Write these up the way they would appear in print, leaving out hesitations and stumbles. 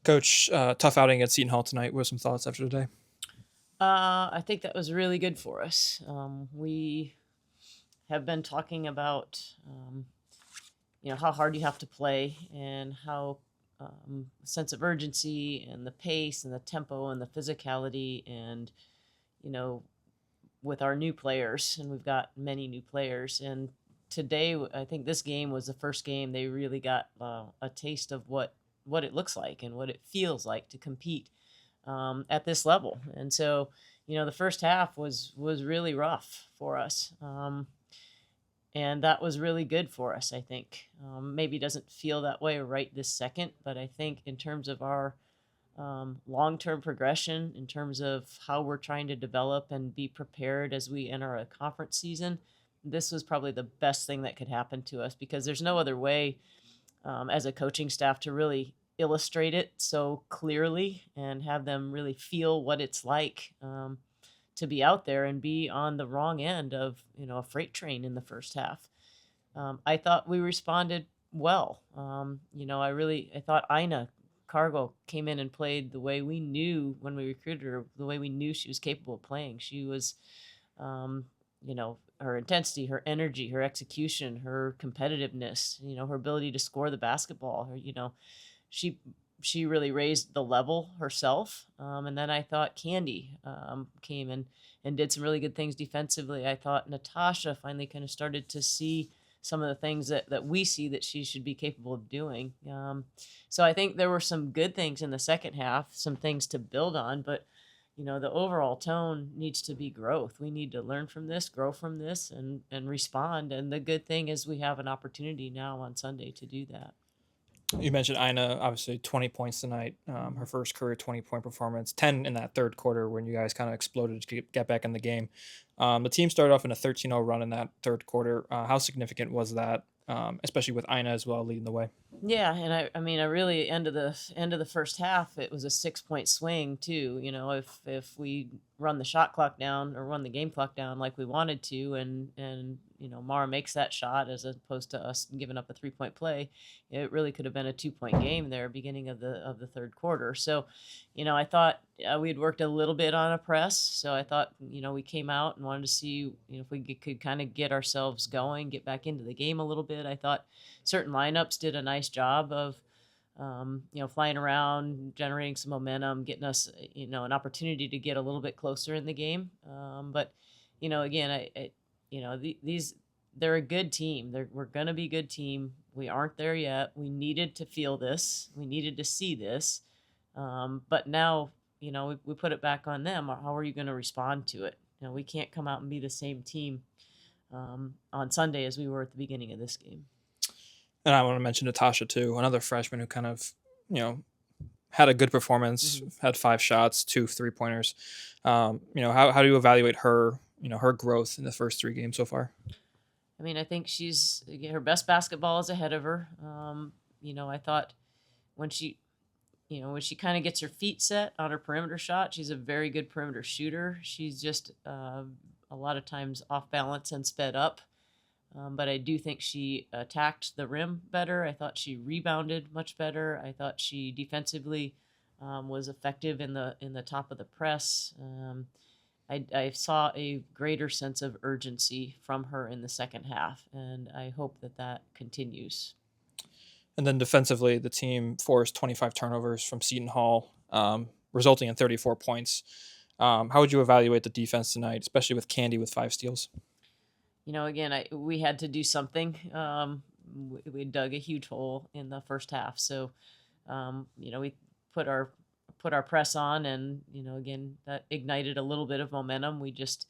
Coach, tough outing at Seton Hall tonight. What are some thoughts after the day? I think that was really good for us. We have been talking about, how hard you have to play and how sense of urgency and the pace and the tempo and the physicality and, you know, with our new players, and we've got many new players. And today, I think this game was the first game they really got a taste of what it looks like and what it feels like to compete at this level. And so, the first half was really rough for us, and that was really good for us. I think maybe doesn't feel that way right this second, but I think in terms of our long term progression, in terms of how we're trying to develop and be prepared as we enter a conference season, this was probably the best thing that could happen to us because there's no other way as a coaching staff to really illustrate it so clearly and have them really feel what it's like to be out there and be on the wrong end of a freight train in the first half. I thought we responded well. I thought Ina Cargo came in and played the way we knew when we recruited her, the way we knew she was capable of playing. She was, her intensity, her energy, her execution, her competitiveness, her ability to score the basketball, she she really raised the level herself. And then I thought Candy came in and did some really good things defensively. I thought Natasha finally kind of started to see some of the things that we see that she should be capable of doing. So I think there were some good things in the second half, some things to build on, but the overall tone needs to be growth. We need to learn from this, grow from this, and respond. And the good thing is we have an opportunity now on Sunday to do that. You mentioned Ina, obviously 20 points tonight, her Mhm. first career 20-point performance, 10 in that third quarter when you guys kind of exploded to get back in the game. The team started off in a 13-0 run in that third quarter. How significant was that, especially with Ina as well leading the way? Yeah, and I mean, I really end of the first half, it was a 6 point swing too. If we run the shot clock down or run the game clock down like we wanted to, and Mara makes that shot as opposed to us giving up a 3 point play, it really could have been a 2 point game there, beginning of the third quarter. So, I thought we had worked a little bit on a press, so I thought we came out and wanted to see if we could kind of get ourselves going, get back into the game a little bit. I thought certain lineups did a nice job of flying around, generating some momentum, getting us, an opportunity to get a little bit closer in the game. But, again, these, they're a good team. We're going to be a good team. We aren't there yet. We needed to feel this. We needed to see this. But now, we put it back on them. How are you going to respond to it? We can't come out and be the same team on Sunday as we were at the beginning of this game. And I want to mention Natasha too, another freshman who kind of, you know, had a good performance, Mhm. had 5 shots, 2 3 pointers. How do you evaluate her, her growth in the first 3 games so far? I mean, I think her best basketball is ahead of her. I thought when she kind of gets her feet set on her perimeter shot, she's a very good perimeter shooter. She's just a lot of times off balance and sped up. But I do think she attacked the rim better. I thought she rebounded much better. I thought she defensively was effective in the top of the press. I saw a greater sense of urgency from her in the second half, and I hope that continues. And then defensively, the team forced 25 turnovers from Seton Hall, resulting in 34 points. How would you evaluate the defense tonight, especially with Candy with 5 steals? Again, we had to do something. We dug a huge hole in the first half, so we put our put our press on, and again, that ignited a little bit of momentum. We just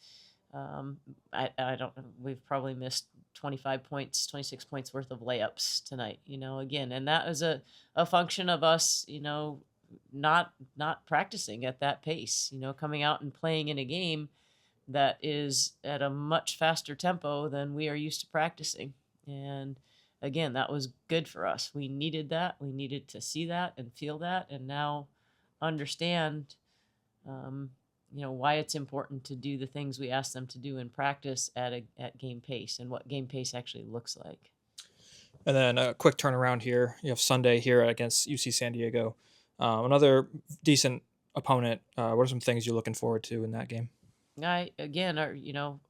I don't we've probably missed 25 points, 26 points worth of layups tonight. Again, and that was a function of us. Not practicing at that pace. Coming out and playing in a game that is at a much faster tempo than we are used to practicing. And again, that was good for us. We needed that. We needed to see that and feel that, and now understand, why it's important to do the things we ask them to do in practice at game pace and what game pace actually looks like. And then a quick turnaround here. You have Sunday here against UC San Diego. Another decent opponent. What are some things you're looking forward to in that game? I again, are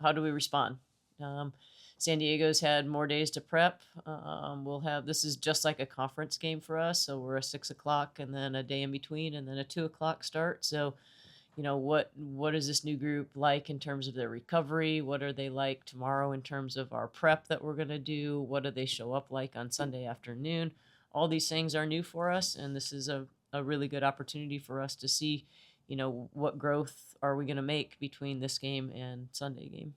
how do we respond? Um, San Diego's had more days to prep. We'll have this is just like a conference game for us, so we're a 6 o'clock and then a day in between, and then a 2 o'clock start. So what is this new group like in terms of their recovery? What are they like tomorrow in terms of our prep that we're going to do? What do they show up like on Sunday afternoon? All these things are new for us, and this is a really good opportunity for us to see what growth are we going to make between this game and Sunday game.